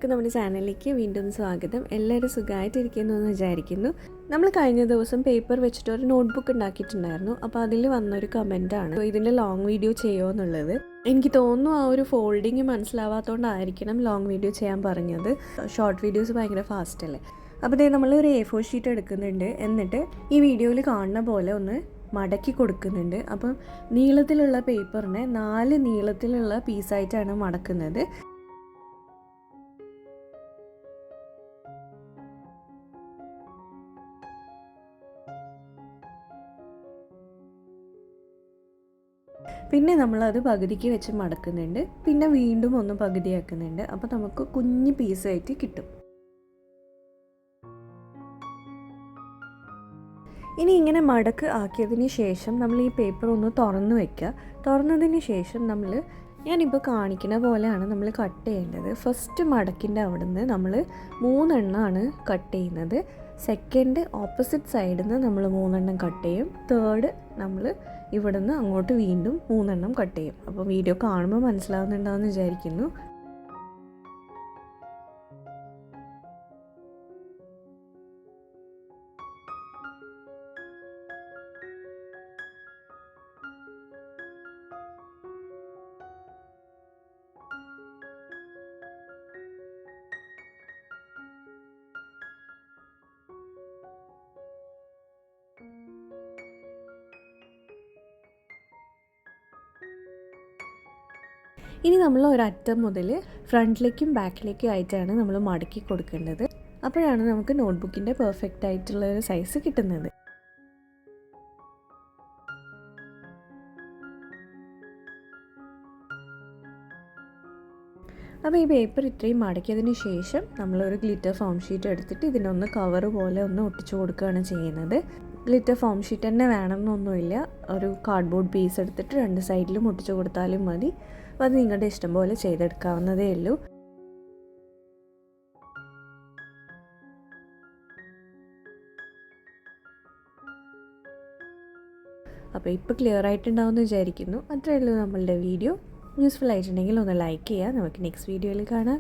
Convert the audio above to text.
എല്ലാവർക്കും നമ്മുടെ ചാനലിലേക്ക് വീണ്ടും സ്വാഗതം. എല്ലാവരും സുഖമായിട്ടിരിക്കുന്നു എന്ന് വിചാരിക്കുന്നു. നമ്മൾ കഴിഞ്ഞ ദിവസം പേപ്പർ വെച്ചിട്ട് ഒരു നോട്ട്ബുക്ക് ഉണ്ടാക്കിയിട്ടുണ്ടായിരുന്നു. അപ്പോൾ അതിൽ വന്നൊരു കമൻറ്റാണ് ഇതിൻ്റെ ലോങ് വീഡിയോ ചെയ്യുമോ എന്നുള്ളത്. എനിക്ക് തോന്നുന്നു ആ ഒരു ഫോൾഡിങ് മനസ്സിലാവാത്തതുകൊണ്ടായിരിക്കണം ലോങ് വീഡിയോ ചെയ്യാൻ പറഞ്ഞത്. ഷോർട്ട് വീഡിയോസ് ഭയങ്കര ഫാസ്റ്റ് അല്ലേ. അപ്പോൾ ഇതേ നമ്മൾ ഒരു A4 ഷീറ്റ് എടുക്കുന്നുണ്ട്. എന്നിട്ട് ഈ വീഡിയോയിൽ കാണുന്ന പോലെ ഒന്ന് മടക്കി കൊടുക്കുന്നുണ്ട്. അപ്പം നീളത്തിലുള്ള പേപ്പറിനെ 4 നീളത്തിലുള്ള പീസായിട്ടാണ് മടക്കുന്നത്. പിന്നെ നമ്മളത് പകുതിക്ക് വെച്ച് മടക്കുന്നുണ്ട്. പിന്നെ വീണ്ടും ഒന്ന് പകുതിയാക്കുന്നുണ്ട്. അപ്പോൾ നമുക്ക് കുഞ്ഞ് പീസായിട്ട് കിട്ടും. ഇനി ഇങ്ങനെ മടക്ക് ആക്കിയതിന് ശേഷം നമ്മൾ ഈ പേപ്പർ ഒന്ന് തുറന്ന് വയ്ക്കുക. തുറന്നതിന് ശേഷം ഞാനിപ്പോൾ കാണിക്കുന്ന പോലെയാണ് നമ്മൾ കട്ട് ചെയ്യേണ്ടത്. ഫസ്റ്റ് മടക്കിൻ്റെ അവിടുന്ന് നമ്മൾ 3 എണ്ണമാണ് കട്ട് ചെയ്യുന്നത്. സെക്കൻഡ് ഓപ്പോസിറ്റ് സൈഡിൽ നിന്ന് നമ്മൾ 3 എണ്ണം കട്ട് ചെയ്യും. തേർഡ് നമ്മൾ ഇവിടുന്ന് അങ്ങോട്ട് വീണ്ടും 3 എണ്ണം കട്ട് ചെയ്യും. അപ്പോൾ വീഡിയോ കാണുമ്പോൾ മനസ്സിലാവുന്നുണ്ടാവുമെന്ന് വിചാരിക്കുന്നു. ഇനി നമ്മൾ ഒരറ്റം മുതൽ ഫ്രണ്ടിലേക്കും ബാക്കിലേക്കും ആയിട്ടാണ് നമ്മൾ മടക്കി കൊടുക്കേണ്ടത്. അപ്പോഴാണ് നമുക്ക് നോട്ട്ബുക്കിൻ്റെ പെർഫെക്റ്റ് ആയിട്ടുള്ള ഒരു സൈസ് കിട്ടുന്നത്. അപ്പോൾ ഈ പേപ്പർ ഇത്രയും മടക്കിയതിന് ശേഷം നമ്മളൊരു ഗ്ലിറ്റർ ഫോം ഷീറ്റ് എടുത്തിട്ട് ഇതിനൊന്ന് കവർ പോലെ ഒന്ന് ഒട്ടിച്ചു കൊടുക്കുകയാണ് ചെയ്യുന്നത്. ഗ്ലിറ്റർ ഫോം ഷീറ്റ് തന്നെ വേണമെന്നൊന്നുമില്ല. ഒരു കാർഡ്ബോർഡ് പീസ് എടുത്തിട്ട് 2 സൈഡിലും ഒട്ടിച്ചു കൊടുത്താലും മതി. അത് നിങ്ങളുടെ ഇഷ്ടം പോലെ ചെയ്തെടുക്കാവുന്നതേ ഉള്ളൂ. അപ്പോൾ ഇപ്പോൾ ക്ലിയർ ആയിട്ടുണ്ടാവുമെന്ന് വിചാരിക്കുന്നു. അത്രയേ ഉള്ളൂ നമ്മളുടെ വീഡിയോ. യൂസ്ഫുൾ ആയിട്ടുണ്ടെങ്കിൽ ഒന്ന് ലൈക്ക് ചെയ്യുക. നമുക്ക് നെക്സ്റ്റ് വീഡിയോയിൽ കാണാം.